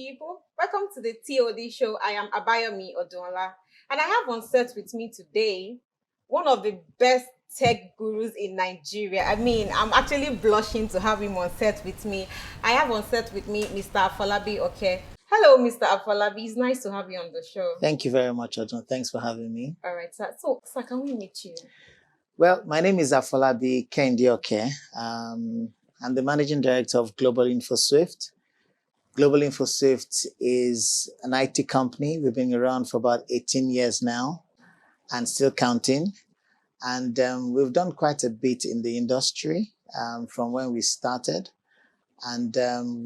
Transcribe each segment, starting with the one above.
people. Welcome to the TOD show. I am Abayomi Odola, and I have on set with me today one of the best tech gurus in Nigeria. I mean, I'm actually blushing to have him on set with me. I have on set with me Mr. Afolabi. Okay. Hello, Mr. Afolabi. It's nice to have you on the show. Thank you very much, Odun. Thanks for having me. All right, sir. So can we meet you? Well, my name is Afolabi Kendioke. I'm the managing director of Global InfoSwift. Global InfoSwift is an IT company. We've been around for about 18 years now and still counting. And we've done quite a bit in the industry from when we started. And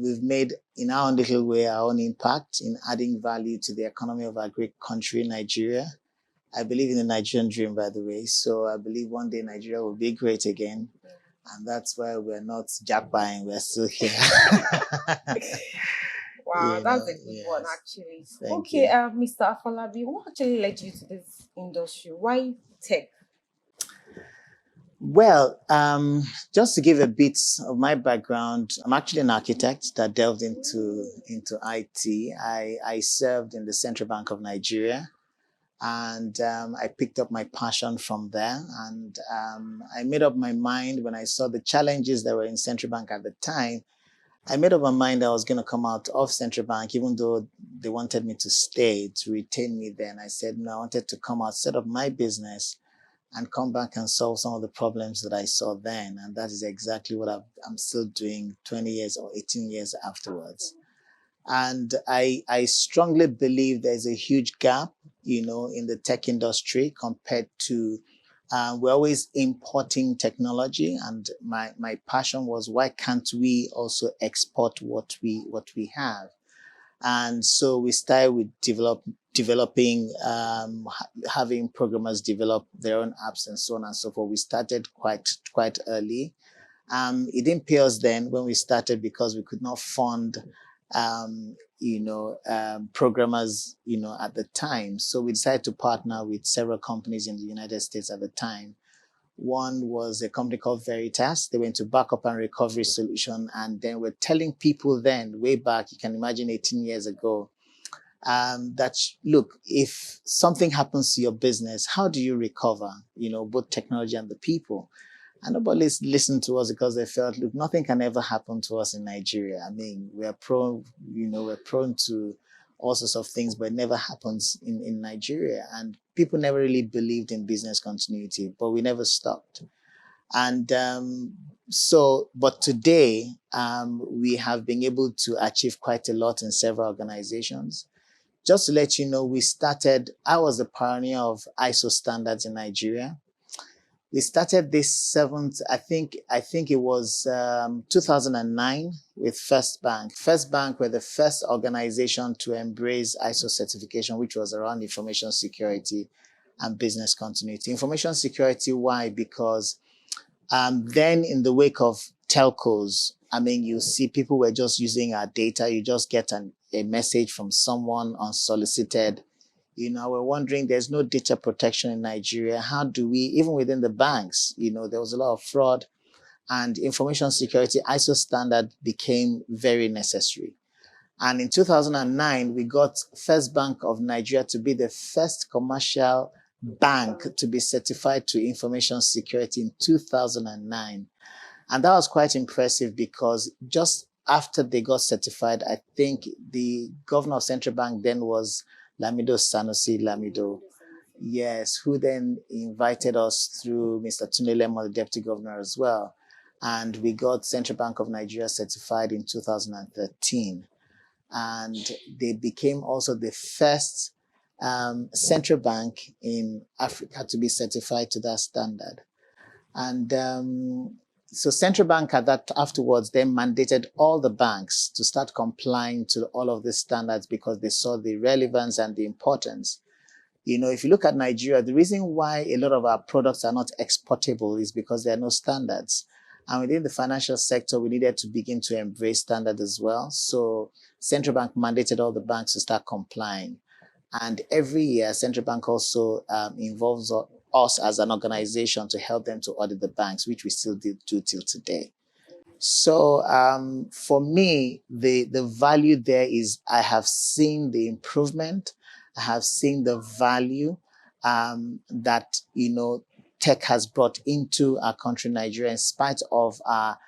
we've made, in our own little way, our own impact in adding value to the economy of our great country, Nigeria. I believe in the Nigerian dream, by the way. So I believe one day Nigeria will be great again. And that's why we're not jackpying, we're still here. Wow, that's a good one, actually. Thank you. Mr. Afolabi, what actually led you to this industry? Why tech? Well, just to give a bit of my background, I'm actually an architect that delved into IT. I served in the Central Bank of Nigeria. And I picked up my passion from there. And I made up my mind when I saw the challenges that were in Central Bank at the time. I made up my mind I was going to come out of Central Bank, even though they wanted me to stay, to retain me there. And I said, no, I wanted to come out, set up my business, and come back and solve some of the problems that I saw then. And that is exactly what I'm still doing 20 years or 18 years afterwards. And I strongly believe there's a huge gap, in the tech industry compared to, we're always importing technology. And my passion was, why can't we also export what we have? And so we started with developing, having programmers develop their own apps and so on and so forth. We started quite early. It didn't pay us then when we started because we could not fund programmers, at the time. So we decided to partner with several companies in the United States at the time. One was a company called Veritas. They went to backup and recovery solution. And then we're telling people then, way back, you can imagine 18 years ago, that, look, if something happens to your business, how do you recover, both technology and the people? And nobody listened to us because they felt, look, nothing can ever happen to us in Nigeria. I mean, we're prone to all sorts of things, but it never happens in Nigeria. And people never really believed in business continuity, but we never stopped. And but today, we have been able to achieve quite a lot in several organizations. Just to let you know, I was the pioneer of ISO standards in Nigeria. We started this I think it was 2009 with First Bank. First Bank were the first organization to embrace ISO certification, which was around information security and business continuity. Information security, why? Because then in the wake of telcos, I mean, you see people were just using our data. You just get a message from someone unsolicited. We're wondering, there's no data protection in Nigeria. How do we, even within the banks, there was a lot of fraud, and information security ISO standard became very necessary. And in 2009, we got First Bank of Nigeria to be the first commercial bank to be certified to information security in 2009. And that was quite impressive because just after they got certified, I think the governor of Central Bank then was Lamido Sanusi Lamido, yes, who then invited us through Mr. Tunde Lemon, the deputy governor as well. And we got Central Bank of Nigeria certified in 2013. And they became also the first central bank in Africa to be certified to that standard. And so Central Bank afterwards then mandated all the banks to start complying to all of these standards because they saw the relevance and the importance. If you look at Nigeria, the reason why a lot of our products are not exportable is because there are no standards. And within the financial sector, we needed to begin to embrace standards as well. So Central Bank mandated all the banks to start complying. And every year, Central Bank also involves us as an organization to help them to audit the banks, which we still do till today. So for me, the value there is I have seen the improvement. I have seen the value that tech has brought into our country, Nigeria, in spite of our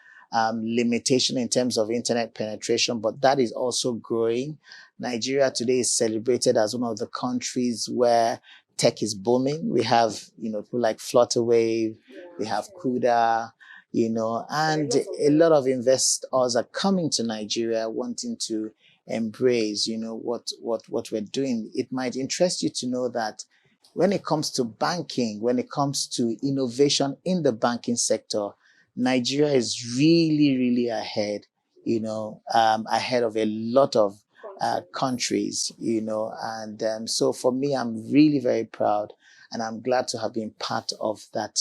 limitation in terms of internet penetration. But that is also growing. Nigeria today is celebrated as one of the countries where tech is booming. We have people like Flutterwave, we have Kuda, and a lot of investors are coming to Nigeria wanting to embrace, what we're doing. It might interest you to know that when it comes to banking, when it comes to innovation in the banking sector, Nigeria is really, really ahead, ahead of a lot of countries, and so for me, I'm really very proud and I'm glad to have been part of that,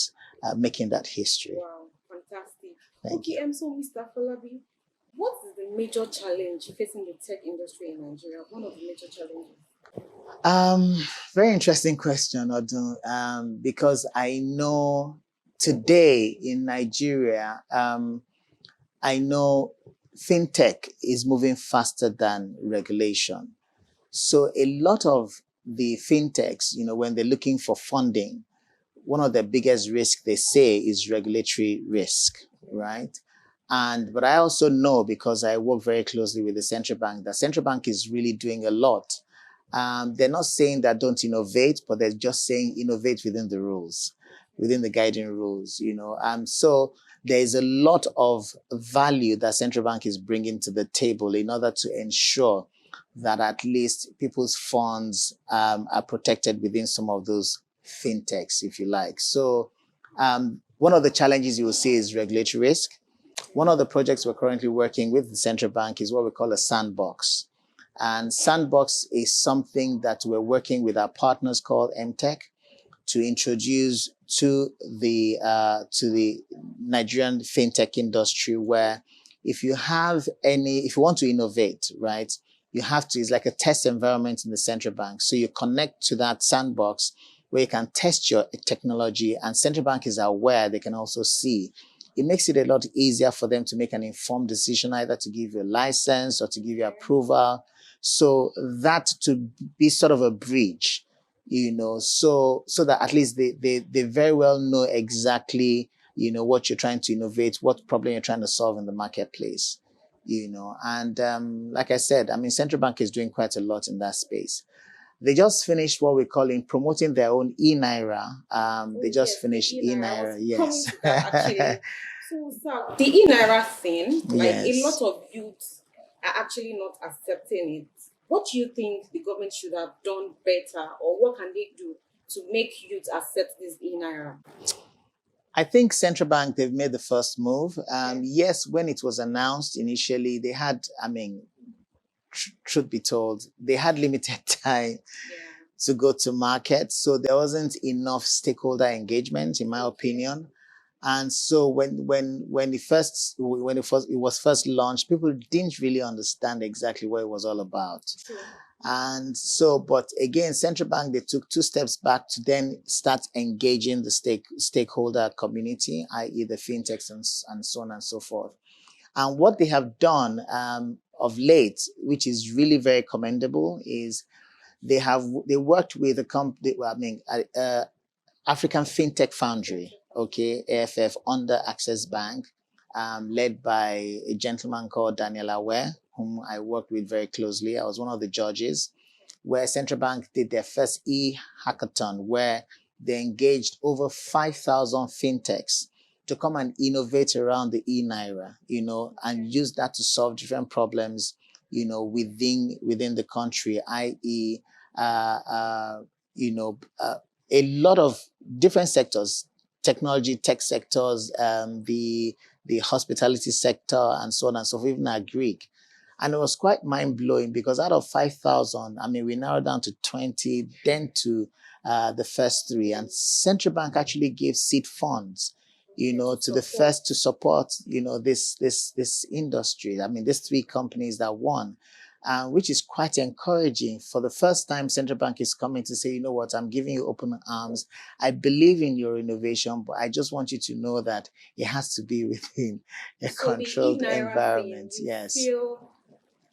making that history. Wow, fantastic. Thank you. So Mr. Falabi, what is the major challenge facing the tech industry in Nigeria? One of the major challenges. Very interesting question, Odun, because I know today in Nigeria, I know fintech is moving faster than regulation. So a lot of the fintechs, when they're looking for funding, one of the biggest risks they say is regulatory risk, right? But I also know, because I work very closely with the central bank, that central bank is really doing a lot. They're not saying that don't innovate, but they're just saying innovate within the rules, within the guiding rules, So there is a lot of value that central bank is bringing to the table in order to ensure that at least people's funds are protected within some of those fintechs, if you like. So one of the challenges you will see is regulatory risk. One of the projects we're currently working with the central bank is what we call a sandbox. And Sandbox is something that we're working with our partners called MTech to introduce to the Nigerian fintech industry, where if you want to innovate, right, it's like a test environment in the central bank. So you connect to that sandbox where you can test your technology, and central bank is aware, they can also see. It makes it a lot easier for them to make an informed decision, either to give you a license or to give you approval. So that to be sort of a bridge, so that at least they very well know exactly, what you're trying to innovate, what problem you're trying to solve in the marketplace, And like I said, central bank is doing quite a lot in that space. They just finished what we're calling promoting their own e-Naira. They just finished e-Naira, yes. So, sir, the e-Naira thing, yes. A lot of youths are actually not accepting it. What do you think the government should have done better, or what can they do to make youths accept this e-Naira? I think central bank, they've made the first move. Yes, when it was announced initially, they had, truth be told, they had limited time to go to market. So there wasn't enough stakeholder engagement, in my opinion. And so when it was first launched, people didn't really understand exactly what it was all about. Sure. And so, but again, central bank, they took 2 steps back to then start engaging the stakeholder community, i.e. the fintechs and so on and so forth. And what they have done of late, which is really very commendable, is they worked with a company, African Fintech Foundry, AFF, under Access Bank, led by a gentleman called Daniel Aware, whom I worked with very closely. I was one of the judges, where Central Bank did their first e-hackathon, where they engaged over 5,000 fintechs to come and innovate around the e-Naira, and use that to solve different problems, within the country, i.e., a lot of different sectors, technology, tech sectors, the hospitality sector, and so on and so forth, even agri. And it was quite mind-blowing, because out of 5,000, we narrowed down to 20, then to the first 3. And Central Bank actually gave seed funds, to the first to support, this industry. These 3 companies that won. which is quite encouraging. For the first time, Central Bank is coming to say, you know what, I'm giving you open arms. I believe in your innovation, but I just want you to know that it has to be within a So the controlled e-naira thing, environment. you Yes. feel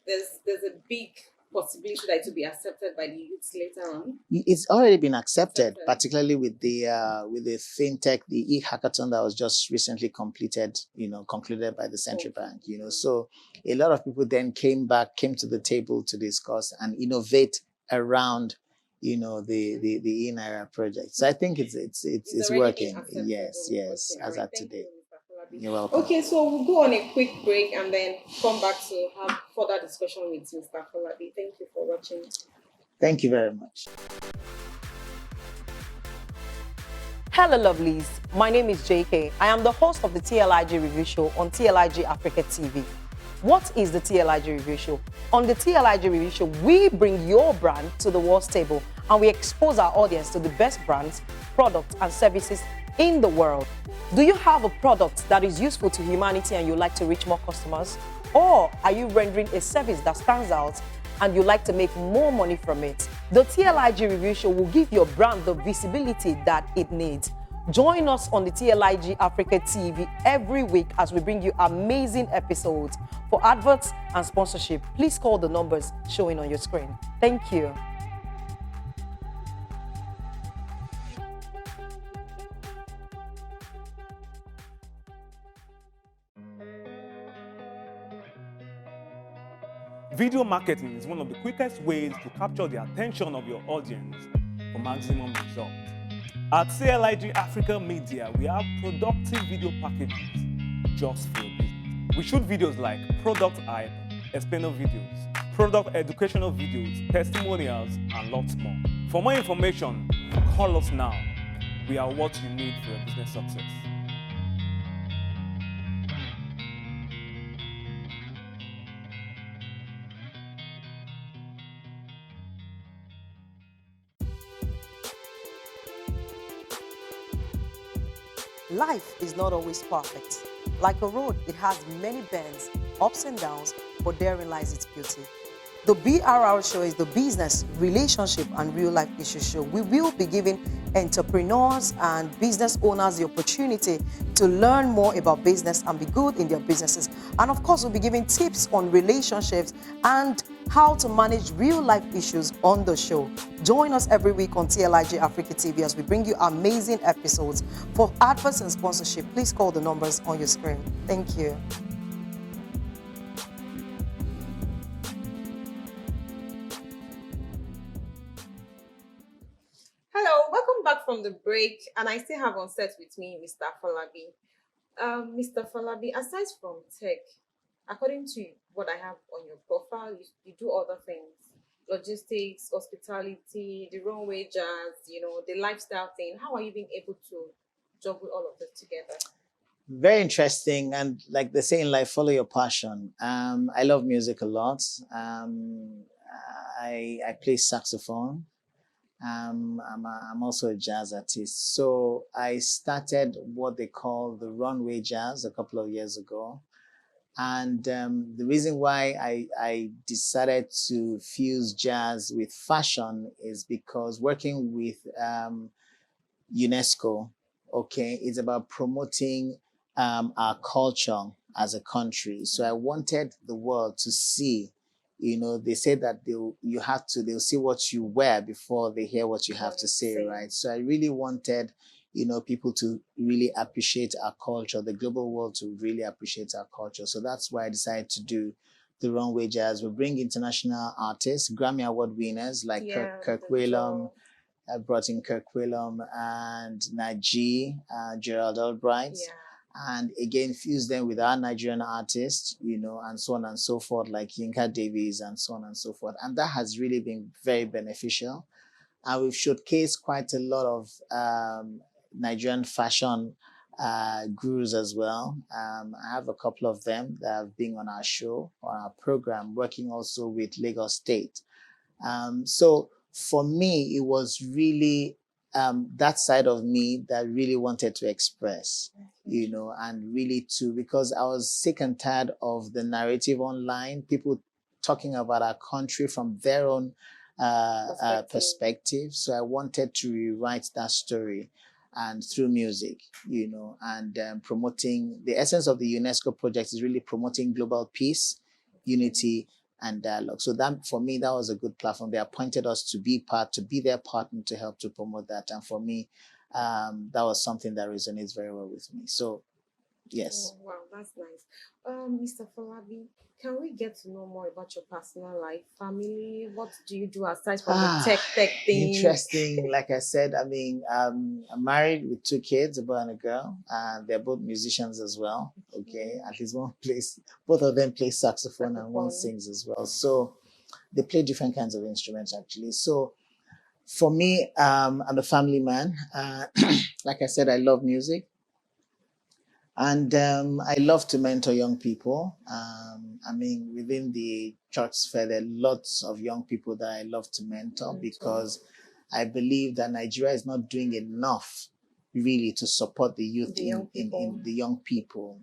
there's a big possibility that it will be accepted by the youths later on? It's already been accepted, particularly with the fintech, the e-hackathon that was just recently concluded by the central bank. So a lot of people then came to the table to discuss and innovate around, the e-naira project. So I think it's already working. been accepted. Yes, Okay, as all right. at today. Thank you, Mr. Falabi. You're welcome. Okay, so we'll go on a quick break and then come back to have further discussion with Mr. Falabi. Thank you for watching. Thank you very much. Hello, lovelies. My name is JK. I am the host of the TLIG Review Show on TLIG Africa TV. What is the TLIG Review Show? On the TLIG Review Show, we bring your brand to the world's table and we expose our audience to the best brands, products, and services in the world. Do you have a product that is useful to humanity and you'd like to reach more customers? Or are you rendering a service that stands out and you'd like to make more money from it? The TLIG Review Show will give your brand the visibility that it needs. Join us on the TLIG Africa TV every week as we bring you amazing episodes. For adverts and sponsorship, please call the numbers showing on your screen. Thank you. Video marketing is one of the quickest ways to capture the attention of your audience for maximum results. At CLIG Africa Media, we have productive video packages just for your business. We shoot videos like product hype, explainer videos, product educational videos, testimonials, and lots more. For more information, call us now. We are what you need for your business success. Life is not always perfect. Like a road, it has many bends, ups and downs, but therein lies its beauty. The BRR show is the business, relationship, and real-life issue show. We will be giving entrepreneurs and business owners the opportunity to learn more about business and be good in their businesses. And of course, we'll be giving tips on relationships and how to manage real-life issues on the show. Join us every week on TLIG Africa TV as we bring you amazing episodes. For adverts and sponsorship, please call the numbers on your screen. Thank you. Hello, welcome back from the break, and I still have on set with me Mr. Falabi. Mr. Falabi, aside from tech, according to what I have on your profile, you do other things: logistics, hospitality, the runway jazz, the lifestyle thing. How are you being able to juggle all of this together? Very interesting, and like they say in life, follow your passion. I love music a lot. I play saxophone. I'm also a jazz artist. So I started what they call the runway jazz a couple of years ago. And the reason why I decided to fuse jazz with fashion is because working with UNESCO, okay, is about promoting our culture as a country. So I wanted the world to see. They say that they'll see what you wear before they hear what you have to say, right? So I really wanted, people to really appreciate our culture, the global world to really appreciate our culture. So that's why I decided to do the runway jazz. We bring international artists, Grammy Award winners like Kirk Whalum. I brought in Kirk Whalum and Naji, Gerald Albright. Yeah. And again, fuse them with our Nigerian artists, and so on and so forth, like Yinka Davies and so on and so forth. And that has really been very beneficial. And we've showcased quite a lot of Nigerian fashion gurus as well. I have a couple of them that have been on our show, on our program, working also with Lagos State. So for me, it was really that side of me that really wanted to express, and really because I was sick and tired of the narrative online. People talking about our country from their own perspective. So I wanted to rewrite that story and through music, and promoting the essence of the UNESCO project is really promoting global peace, unity, and dialogue. So that for me, that was a good platform. They appointed us to be their partner to help to promote that. And for me, that was something that resonates very well with me. So yes. Oh, wow, that's nice. Mr. Falabi, can we get to know more about your personal life, family? What do you do aside from the tech thing? Interesting. Like I said, I mean, I'm married with 2 kids, a boy and a girl, and they're both musicians as well. Okay, at least both of them play saxophone and one sings as well. So they play different kinds of instruments actually. So for me, I'm a family man. Like I said, I love music. And I love to mentor young people. I mean, within the church sphere, there are lots of young people that I love to mentor because I believe that Nigeria is not doing enough really to support the youth in the young people.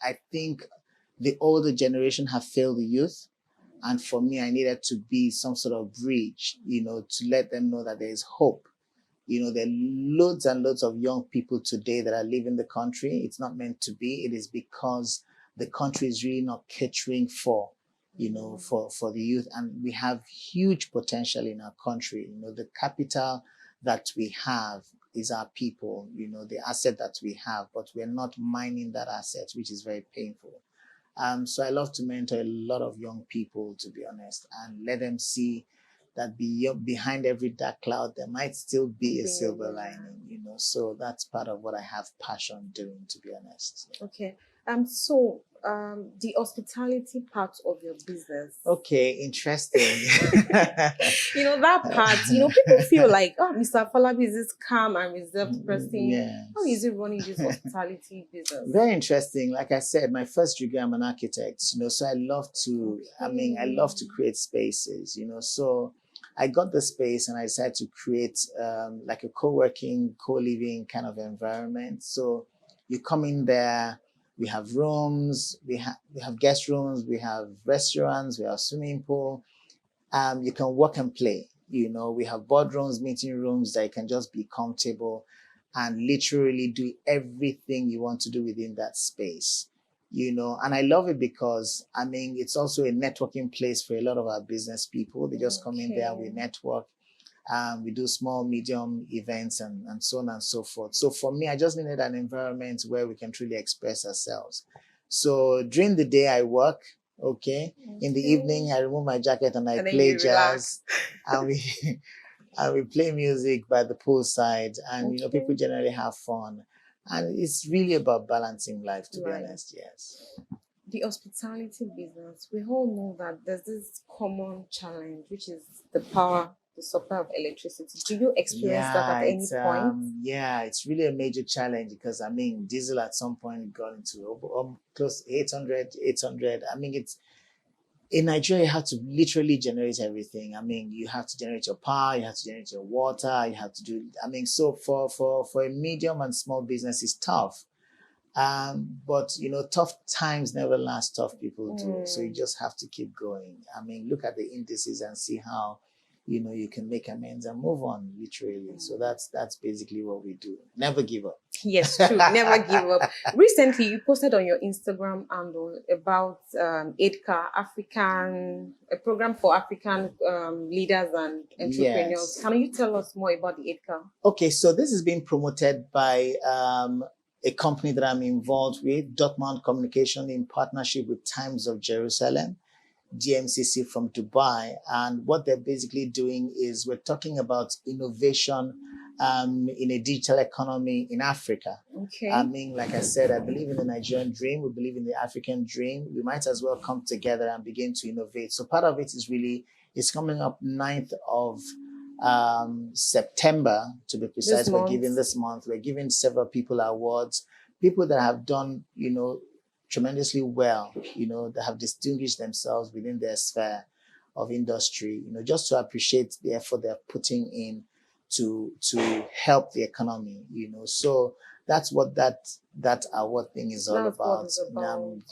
I think the older generation have failed the youth. And for me, I needed to be some sort of bridge, to let them know that there is hope. There are loads and loads of young people today that are leaving the country. It's not meant to be. It is because the country is really not catering for the youth. And we have huge potential in our country. The capital that we have is our people, the asset that we have, but we're not mining that asset, which is very painful. So I love to mentor a lot of young people, to be honest, and let them see that behind every dark cloud, there might still be a silver lining, So that's part of what I have passion doing, to be honest. Okay. So the hospitality part of your business. Okay, interesting. That part, people feel like, oh, Mr. Falabi is this calm and reserved person. Yes. How is it running this hospitality business? Very interesting. Like I said, my first degree, I'm an architect, so I love to, I love to create spaces, so I got the space and I decided to create like a co-working, co-living kind of environment. So you come in there, we have rooms, we have guest rooms, we have restaurants, we have swimming pool. You can work and play. We have boardrooms, meeting rooms that you can just be comfortable and literally do everything you want to do within that space. And I love it because, it's also a networking place for a lot of our business people. They just come in there, we network, we do small, medium events and so on and so forth. So for me, I just needed an environment where we can truly express ourselves. So during the day, I work, okay? In the evening, I remove my jacket and I play jazz. And we play music by the poolside. And, people generally have fun. And it's really about balancing life, to be honest, yes. The hospitality business, we all know that there's this common challenge, which is the supply of electricity. Do you experience that at any point? Yeah, it's really a major challenge because, diesel at some point got into close to 800. In Nigeria, you have to literally generate everything. You have to generate your power, you have to generate your water, you have to do, so for a medium and small business, it's tough. But, tough times never last, tough people do. So you just have to keep going. Look at the indices and see how, you can make amends and move on, literally. So that's basically what we do. Never give up. Yes, true. Never give up. Recently, you posted on your Instagram handle about AIDCA, a program for African leaders and entrepreneurs. Yes. Can you tell us more about the AIDCA? Okay, so this is being promoted by a company that I'm involved with, Dortmund Communication, in partnership with Times of Jerusalem, DMCC from Dubai. And what they're basically doing is we're talking about innovation in a digital economy in Africa. Okay. Like I said, I believe in the Nigerian dream. We believe in the African dream. We might as well come together and begin to innovate. So part of it is it's coming up 9th of September, to be precise. We're giving this month. We're giving several people awards, people that have done, tremendously well, that have distinguished themselves within their sphere of industry, just to appreciate the effort they're putting in to help the economy, So that's what that award thing is all about.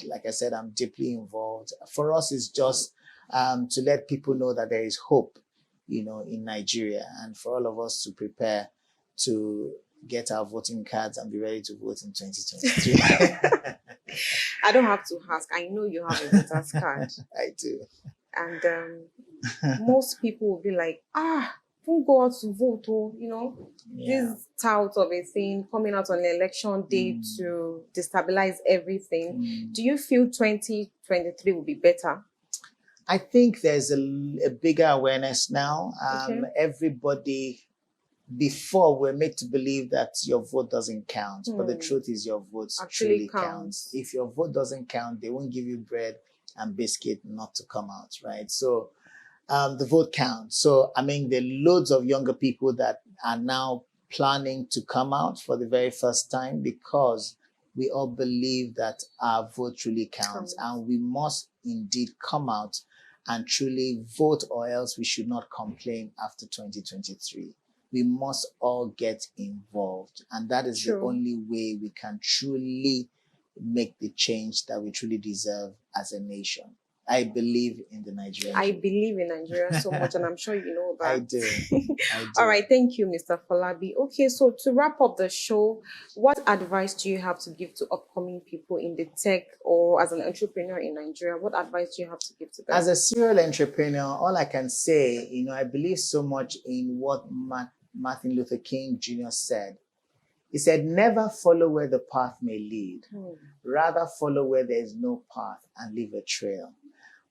Like I said, I'm deeply involved. For us, it's just to let people know that there is hope, in Nigeria, and for all of us to prepare to get our voting cards and be ready to vote in 2023. I don't have to ask. I know you have a voter's card. I do. And most people will be like, don't go out to vote, this tout of a thing coming out on election day to destabilize everything. Do you feel 2023 will be better? I think there's a bigger awareness now. Okay. Everybody, before, we're made to believe that your vote doesn't count, but the truth is your vote Actually truly counts. If your vote doesn't count, they won't give you bread and biscuit not to come out, right? So the vote counts. So, there are loads of younger people that are now planning to come out for the very first time because we all believe that our vote truly counts, and we must indeed come out and truly vote, or else we should not complain after 2023. We must all get involved, and that is the only way we can truly make the change that we truly deserve as a nation. I believe in the Nigerian. I believe in Nigeria so much, and I'm sure you know that. I do. All right, thank you, Mr. Falabi. Okay, so to wrap up the show, what advice do you have to give to upcoming people in the tech or as an entrepreneur in Nigeria? What advice do you have to give to them? As a serial entrepreneur, all I can say, I believe so much in what Martin Luther King Jr. said. He said, never follow where the path may lead. Rather follow where there is no path and leave a trail.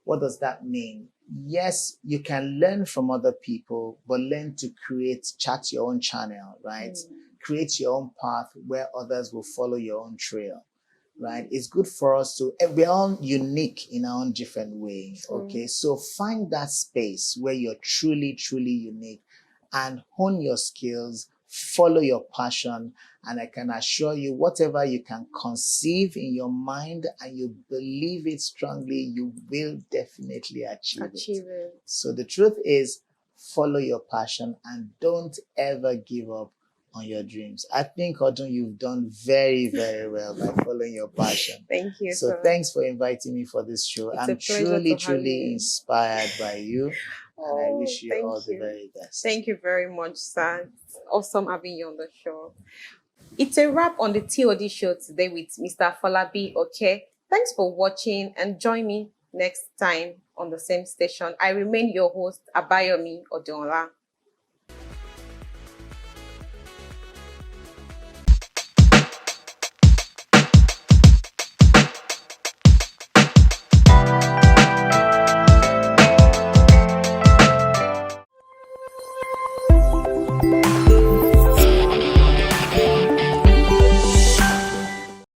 What does that mean? Yes, you can learn from other people, but learn to chart your own channel, right? Create your own path where others will follow your own trail, right? It's good for us we're all unique in our own different way, okay? So find that space where you're truly, truly unique and hone your skills, follow your passion, and I can assure you, whatever you can conceive in your mind and you believe it strongly, you will definitely achieve it. So the truth is, follow your passion and don't ever give up on your dreams. I think, Odun, you've done very, very well by following your passion. Thank you. So thanks for inviting me for this show. I'm truly, truly inspired by you. And I wish you all the very best. Thank you very much, sir. It's awesome having you on the show. It's a wrap on the TOD show today with Mr. Falabi. Okay, thanks for watching and join me next time on the same station. I remain your host, Abayomi Odunola.